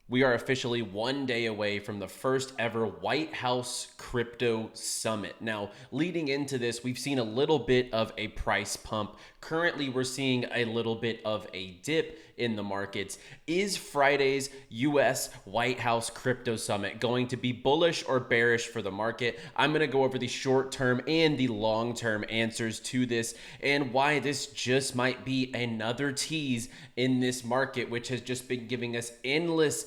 We are officially 1 day away from the first ever White House Crypto Summit. Now, leading into this, we've seen a little bit of a price pump. Currently, we're seeing a little bit of a dip in the markets. Is Friday's US White House Crypto Summit going to be bullish or bearish for the market? I'm going to go over the short-term and the long-term answers to this and why this just might be another tease in this market, which has just been giving us endless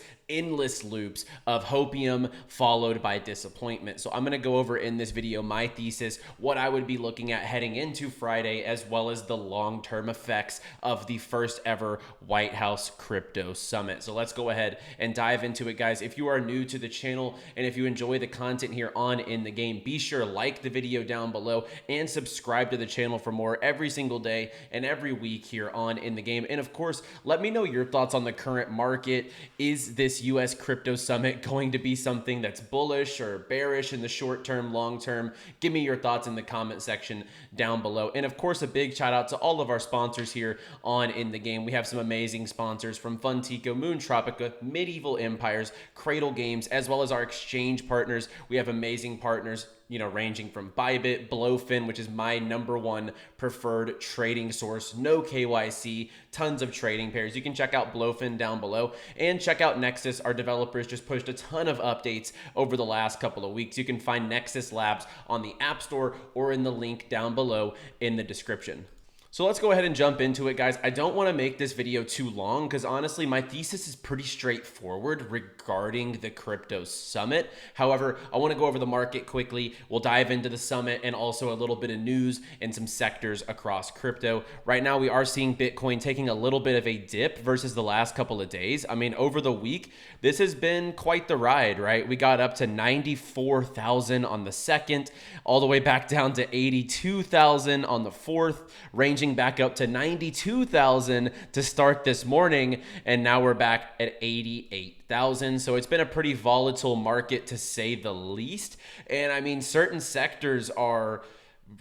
loops of hopium followed by disappointment. So I'm going to go over in this video my thesis, what I would be looking at heading into Friday, as well as the long-term effects of the first ever White House Crypto Summit. So let's go ahead and dive into it, guys. If you are new to the channel and if you enjoy the content here on In the Game, be sure to like the video down below and subscribe to the channel for more every single day and every week here on In the Game. And of course, let me know your thoughts on the current market. Is this US Crypto Summit going to be something that's bullish or bearish in the short term, long term? Give me your thoughts in the comment section down below. And of course, a big shout out to all of our sponsors here on In the Game. We have some amazing sponsors from 𝗏𝗏𝗏𝗏, 𝗏𝗏𝗏𝗏𝗏, Medieval Empires, CRADLE Games, as well as our exchange partners. We have amazing partners, ranging from Bybit, 𝗛𝗂𝘀𝘀, which is my #1 preferred trading source, no KYC, tons of trading pairs. You can check out 𝗛𝗂𝘀𝘀 down below and check out Nexus. Our developers just pushed a ton of updates over the last couple of weeks. You can find Nexus Labs on the App Store or in the link down below in the description. So let's go ahead and jump into it, guys. I don't want to make this video too long because honestly, my thesis is pretty straightforward regarding the crypto summit. However, I want to go over the market quickly. We'll dive into the summit and also a little bit of news and some sectors across crypto. Right now, we are seeing Bitcoin taking a little bit of a dip versus the last couple of days. I mean, over the week, this has been quite the ride, right? We got up to 94,000 on the 2nd, all the way back down to 82,000 on the 4th, ranging back up to 92,000 to start this morning, and now we're back at 88,000. So it's been a pretty volatile market to say the least. And I mean, certain sectors are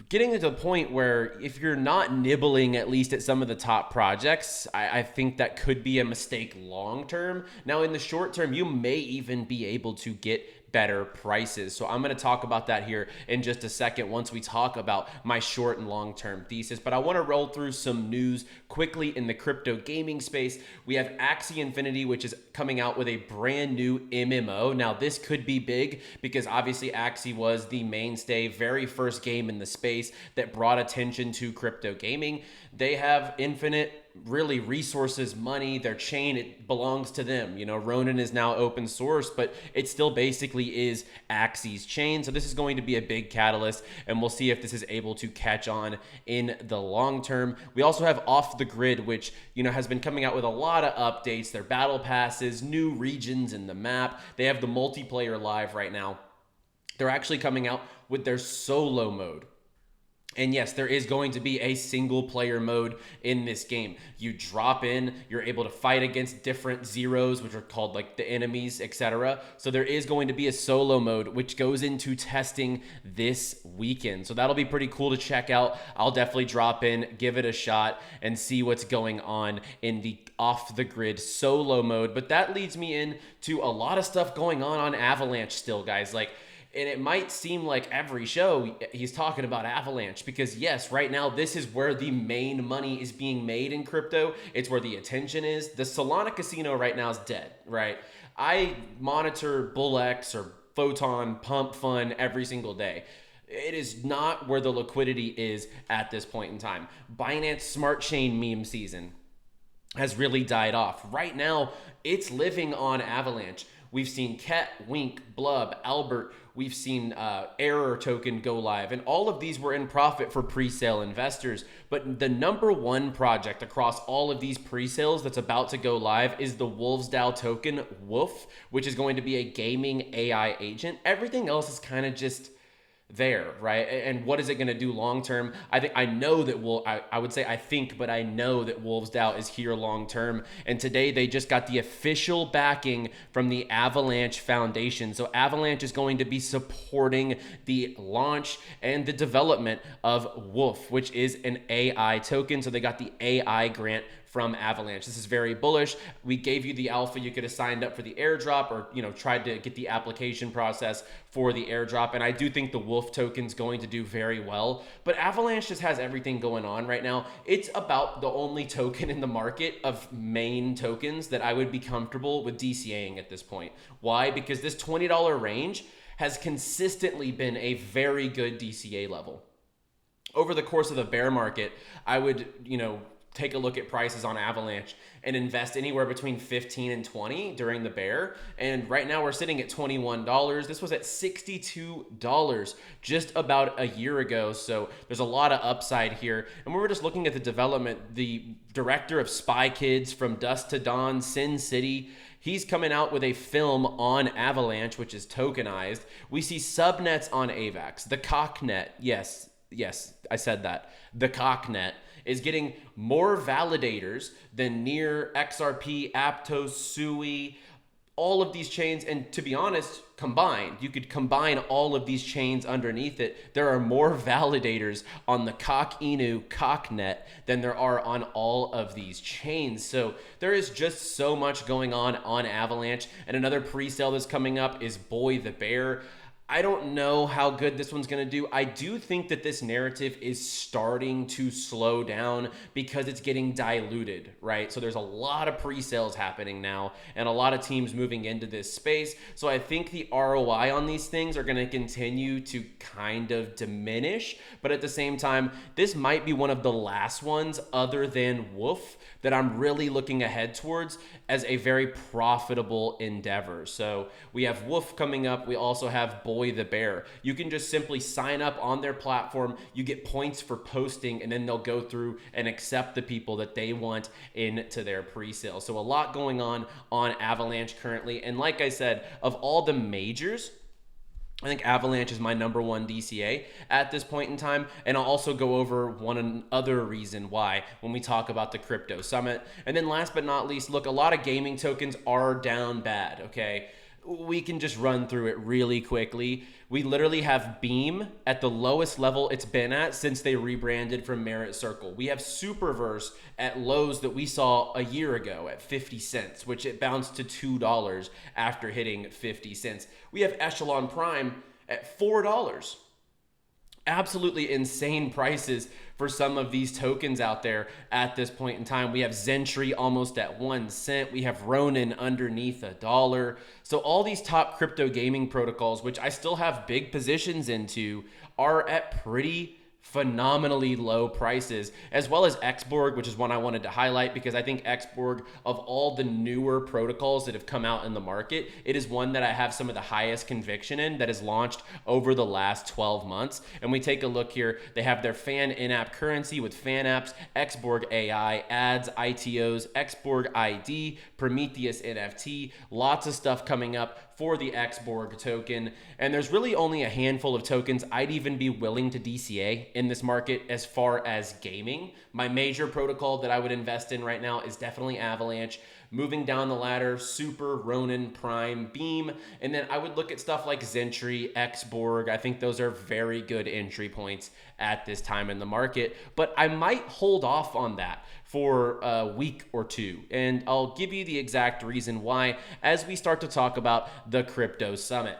getting to the point where if you're not nibbling at least at some of the top projects, I think that could be a mistake long term. Now in the short term, you may even be able to get better prices. So I'm going to talk about that here in just a second once we talk about my short and long-term thesis. But I want to roll through some news quickly in the crypto gaming space. We have Axie Infinity, which is coming out with a brand new MMO. Now this could be big because obviously Axie was the mainstay, very first game in the space that brought attention to crypto gaming. They have infinite really resources, money, their chain, it belongs to them. Ronin is now open source, but it still basically is Axie's chain. So this is going to be a big catalyst, and we'll see if this is able to catch on in the long term. We also have Off the Grid, which, has been coming out with a lot of updates, their battle passes, new regions in the map. They have the multiplayer live right now. They're actually coming out with their solo mode. And yes, there is going to be a single player mode in this game. You drop in, you're able to fight against different zeros, which are called like the enemies, etc. So there is going to be a solo mode, which goes into testing this weekend. So that'll be pretty cool to check out. I'll definitely drop in, give it a shot, and see what's going on in the Off the Grid solo mode. But that leads me into a lot of stuff going on Avalanche still, guys. And it might seem like every show he's talking about Avalanche because yes, right now, this is where the main money is being made in crypto. It's where the attention is. The Solana casino right now is dead, right? I monitor BullX or Photon Pump Fund every single day. It is not where the liquidity is at this point in time. Binance Smart Chain meme season has really died off. Right now, it's living on Avalanche. We've seen Ket, Wink, Blub, Albert. We've seen Error token go live, and all of these were in profit for pre-sale investors. But the #1 project across all of these pre-sales that's about to go live is the Wolfsdao token, WOOF, which is going to be a gaming AI agent. Everything else is kind of just there, right? And what is it going to do long term? I know that I would say I think, but I know that Wolfsdao is here long term. And today they just got the official backing from the Avalanche Foundation. So Avalanche is going to be supporting the launch and the development of WOOF, which is an AI token. So they got the AI grant from Avalanche. This is very bullish. We gave you the alpha. You could have signed up for the airdrop or, tried to get the application process for the airdrop. And I do think the Wolf token is going to do very well. But Avalanche just has everything going on right now. It's about the only token in the market of main tokens that I would be comfortable with DCAing at this point. Why? Because this $20 range has consistently been a very good DCA level. Over the course of the bear market, I would, take a look at prices on Avalanche and invest anywhere between 15 and 20 during the bear. And right now we're sitting at $21. This was at $62 just about a year ago. So there's a lot of upside here. And we were just looking at the development. The director of Spy Kids from Dusk to Dawn, Sin City, he's coming out with a film on Avalanche, which is tokenized. We see subnets on AVAX. The cocknet, yes, I said that. The cocknet is getting more validators than Near, XRP, Aptos, Sui, all of these chains. And to be honest, combined, you could combine all of these chains underneath it. There are more validators on the cocknet than there are on all of these chains. So there is just so much going on Avalanche. And another pre-sale that's coming up is Boy the Bear. I don't know how good this one's going to do. I do think that this narrative is starting to slow down because it's getting diluted, right? So there's a lot of pre-sales happening now and a lot of teams moving into this space. So I think the ROI on these things are going to continue to kind of diminish. But at the same time, this might be one of the last ones other than Wolf that I'm really looking ahead towards as a very profitable endeavor. So we have Wolf coming up. We also have Boy the Bear. You can just simply sign up on their platform. You get points for posting, and then they'll go through and accept the people that they want into their pre-sale. So a lot going on Avalanche currently. And like I said, of all the majors, I think Avalanche is my number one DCA at this point in time. And I'll also go over one other reason why when we talk about the crypto summit. And then last but not least, look, a lot of gaming tokens are down bad, okay? We can just run through it really quickly. We literally have Beam at the lowest level it's been at since they rebranded from Merit Circle. We have Superverse at lows that we saw a year ago at 50 cents, which it bounced to $2 after hitting 50 cents. We have Echelon Prime at $4. Absolutely insane prices for some of these tokens out there at this point in time. We have Zentry almost at 1 cent. We have Ronin underneath $1. So all these top crypto gaming protocols, which I still have big positions into, are at pretty phenomenally low prices, as well as Xborg, which is one I wanted to highlight because I think Xborg, of all the newer protocols that have come out in the market, it is one that I have some of the highest conviction in that has launched over the last 12 months. And we take a look here. They have their fan in-app currency with fan apps, Xborg AI, ads, ITOs, Xborg ID, Prometheus NFT, lots of stuff coming up for the Xborg token. And there's really only a handful of tokens I'd even be willing to DCA in this market as far as gaming. My major protocol that I would invest in right now is definitely Avalanche. Moving down the ladder, Super, Ronin, Prime, Beam, and then I would look at stuff like Zentry, Xborg. I think those are very good entry points at this time in the market, but I might hold off on that for a week or two, and I'll give you the exact reason why as we start to talk about the crypto summit.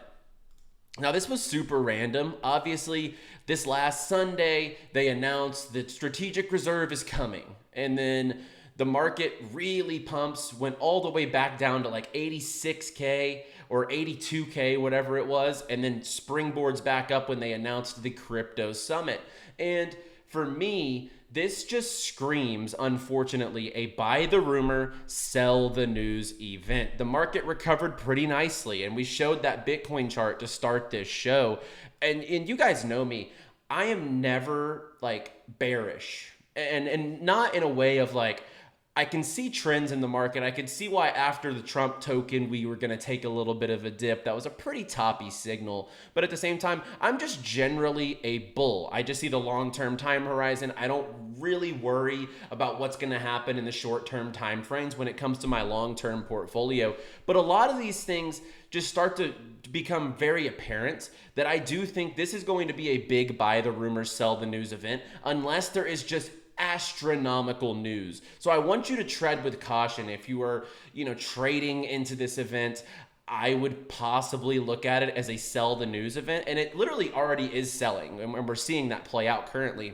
Now, this was super random. Obviously, this last Sunday, they announced that strategic reserve is coming, and then the market really pumps, went all the way back down to like 86K or 82K, whatever it was, and then springboards back up when they announced the crypto summit. And for me, this just screams, unfortunately, a buy the rumor, sell the news event. The market recovered pretty nicely, and we showed that Bitcoin chart to start this show. And you guys know me, I am never like bearish, and not in a way of like, I can see trends in the market. I could see why after the Trump token, we were going to take a little bit of a dip. That was a pretty toppy signal. But at the same time, I'm just generally a bull. I just see the long-term time horizon. I don't really worry about what's going to happen in the short-term time frames when it comes to my long-term portfolio. But a lot of these things just start to become very apparent that I do think this is going to be a big buy the rumors, sell the news event, unless there is just astronomical news. So I want you to tread with caution. If you are, trading into this event, I would possibly look at it as a sell the news event. And it literally already is selling. And we're seeing that play out currently.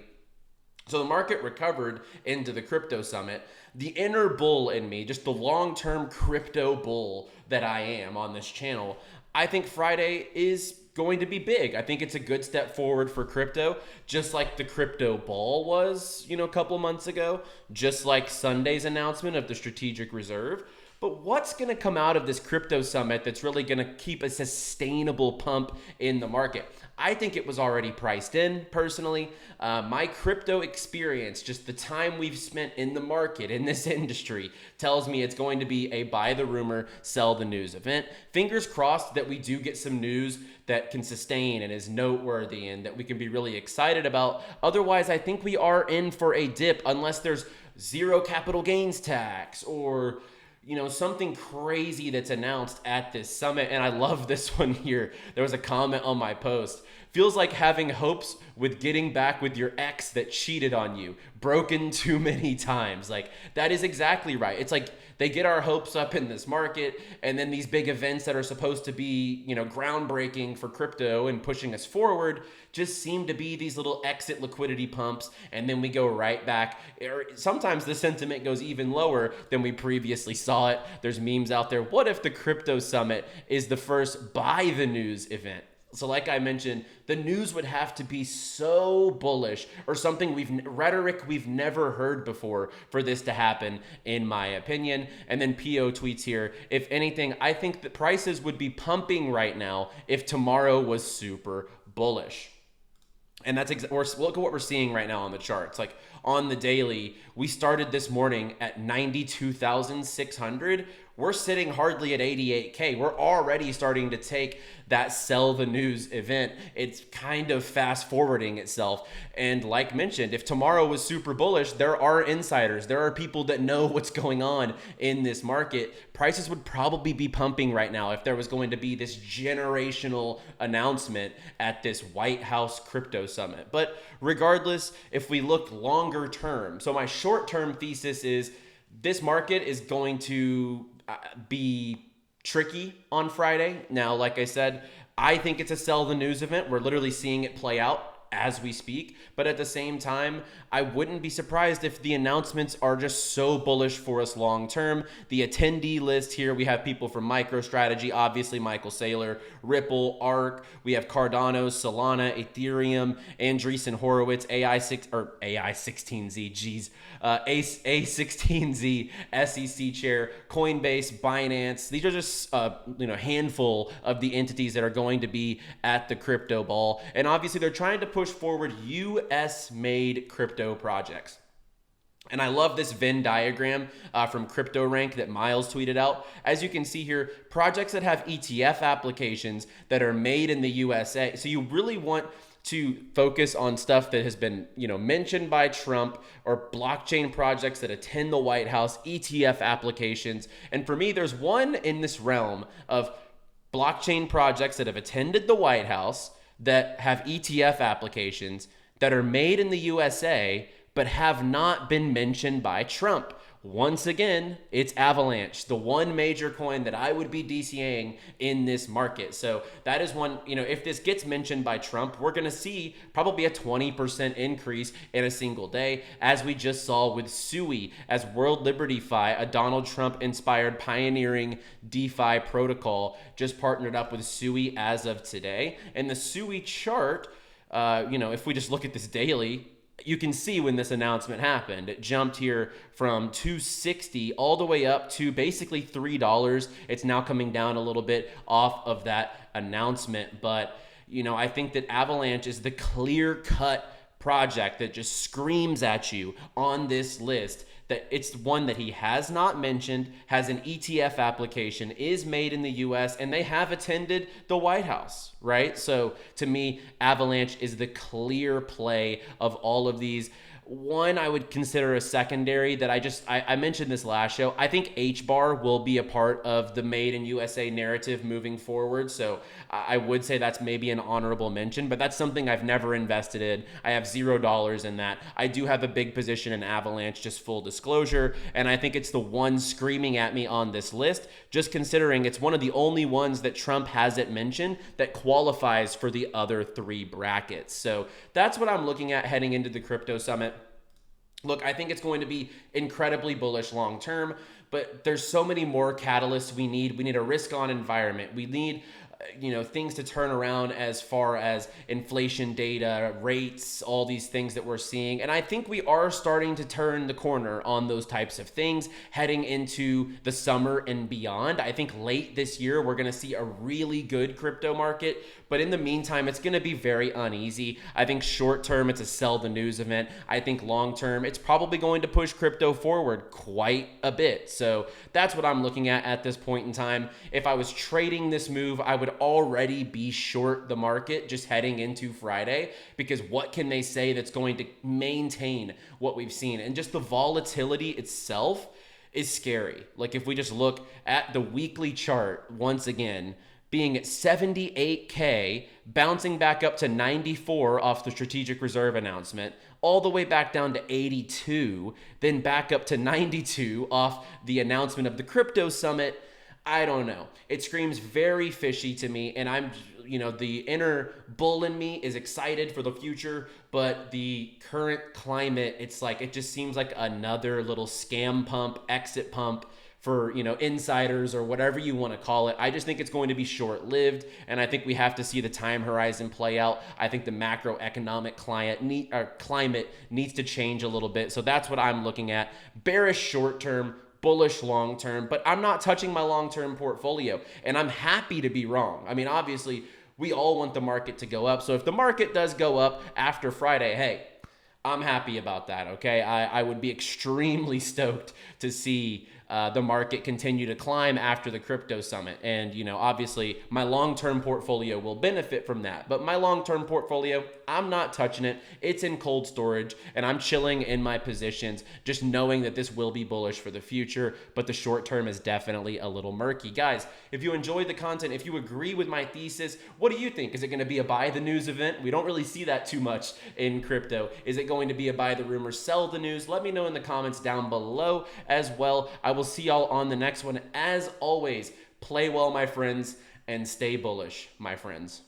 So the market recovered into the crypto summit. The inner bull in me, just the long-term crypto bull that I am on this channel, I think Friday is going to be big. I think it's a good step forward for crypto, just like the crypto ball was, a couple months ago, just like Sunday's announcement of the strategic reserve. But what's going to come out of this crypto summit that's really going to keep a sustainable pump in the market? I think it was already priced in, personally. My crypto experience, just the time we've spent in the market, in this industry, tells me it's going to be a buy the rumor, sell the news event. Fingers crossed that we do get some news that can sustain and is noteworthy and that we can be really excited about. Otherwise, I think we are in for a dip unless there's zero capital gains tax or something crazy that's announced at this summit. And I love this one here. There was a comment on my post. Feels like having hopes with getting back with your ex that cheated on you, broken too many times. Like, that is exactly right. It's like they get our hopes up in this market, and then these big events that are supposed to be, groundbreaking for crypto and pushing us forward just seem to be these little exit liquidity pumps, and then we go right back. Sometimes the sentiment goes even lower than we previously saw it. There's memes out there. What if the crypto summit is the first buy the news event? So like I mentioned, the news would have to be so bullish or something rhetoric we've never heard before for this to happen, in my opinion. And then PO tweets here, if anything, I think that prices would be pumping right now if tomorrow was super bullish. And that's look at what we're seeing right now on the charts. Like on the daily, we started this morning at 92,600. We're sitting hardly at 88K. We're already starting to take that sell the news event. It's kind of fast forwarding itself. And like mentioned, if tomorrow was super bullish, there are insiders. There are people that know what's going on in this market. Prices would probably be pumping right now if there was going to be this generational announcement at this White House crypto summit. But regardless, if we look longer term, so my short-term thesis is this market is going to be tricky on Friday. Now, like I said, I think it's a sell the news event. We're literally seeing it play out as we speak. But at the same time, I wouldn't be surprised if the announcements are just so bullish for us long term. The attendee list here, we have people from MicroStrategy, obviously Michael Saylor, Ripple, ARK. We have Cardano, Solana, Ethereum, Andreessen Horowitz, A16Z, A16Z, SEC Chair, Coinbase, Binance. These are just handful of the entities that are going to be at the crypto ball. And obviously they're trying to push forward US-made crypto projects. And I love this Venn diagram from CryptoRank that Miles tweeted out. As you can see here, projects that have ETF applications that are made in the USA. So you really want to focus on stuff that has been, mentioned by Trump, or blockchain projects that attend the White House, ETF applications. And for me, there's one in this realm of blockchain projects that have attended the White House, that have ETF applications, that are made in the USA, but have not been mentioned by Trump. Once again, it's Avalanche, the one major coin that I would be DCAing in this market. So that is one, if this gets mentioned by Trump, we're going to see probably a 20% increase in a single day, as we just saw with SUI, as World Liberty Fi, a Donald Trump inspired pioneering DeFi protocol, just partnered up with SUI as of today. And the SUI chart, if we just look at this daily, you can see when this announcement happened, it jumped here from 260 all the way up to basically $3. It's now coming down a little bit off of that announcement. But, I think that Avalanche is the clear-cut project that just screams at you on this list that it's one that he has not mentioned, has an ETF application, is made in the US, and they have attended the White House, right? So to me, Avalanche is the clear play of all of these. One I would consider a secondary that I mentioned this last show. I think H-bar will be a part of the Made in USA narrative moving forward. So I would say that's maybe an honorable mention, but that's something I've never invested in. I have $0 in that. I do have a big position in Avalanche, just full disclosure, and I think it's the one screaming at me on this list, just considering it's one of the only ones that Trump hasn't mentioned that qualifies for the other three brackets. So that's what I'm looking at heading into the crypto summit. Look, I think it's going to be incredibly bullish long term, but there's so many more catalysts we need. We need a risk-on environment. We need things to turn around as far as inflation data, rates, all these things that we're seeing. And I think we are starting to turn the corner on those types of things heading into the summer and beyond. I think late this year, we're going to see a really good crypto market. But in the meantime, it's going to be very uneasy. I think short term, it's a sell the news event. I think long term, it's probably going to push crypto forward quite a bit. So that's what I'm looking at this point in time. If I was trading this move, I would already be short the market just heading into Friday, because what can they say that's going to maintain what we've seen? And just the volatility itself is scary. Like if we just look at the weekly chart once again, being at 78K, bouncing back up to 94 off the strategic reserve announcement, all the way back down to 82, then back up to 92 off the announcement of the crypto summit. I don't know. It screams very fishy to me, and I'm, the inner bull in me is excited for the future, but the current climate, it's like, it just seems like another little scam pump, exit pump for, insiders or whatever you want to call it. I just think it's going to be short-lived, and I think we have to see the time horizon play out. I think the macroeconomic climate needs to change a little bit, so that's what I'm looking at. Bearish short-term, bullish long-term, but I'm not touching my long-term portfolio, and I'm happy to be wrong. I mean, obviously, we all want the market to go up, so if the market does go up after Friday, hey, I'm happy about that, okay? I would be extremely stoked to see the market continue to climb after the crypto summit. And, obviously my long-term portfolio will benefit from that. But my long-term portfolio, I'm not touching it. It's in cold storage and I'm chilling in my positions, just knowing that this will be bullish for the future. But the short term is definitely a little murky. Guys, if you enjoyed the content, if you agree with my thesis, what do you think? Is it going to be a buy the news event? We don't really see that too much in crypto. Is it going to be a buy the rumor, sell the news? Let me know in the comments down below as well. I will see y'all on the next one. As always, play well, my friends, and stay bullish, my friends.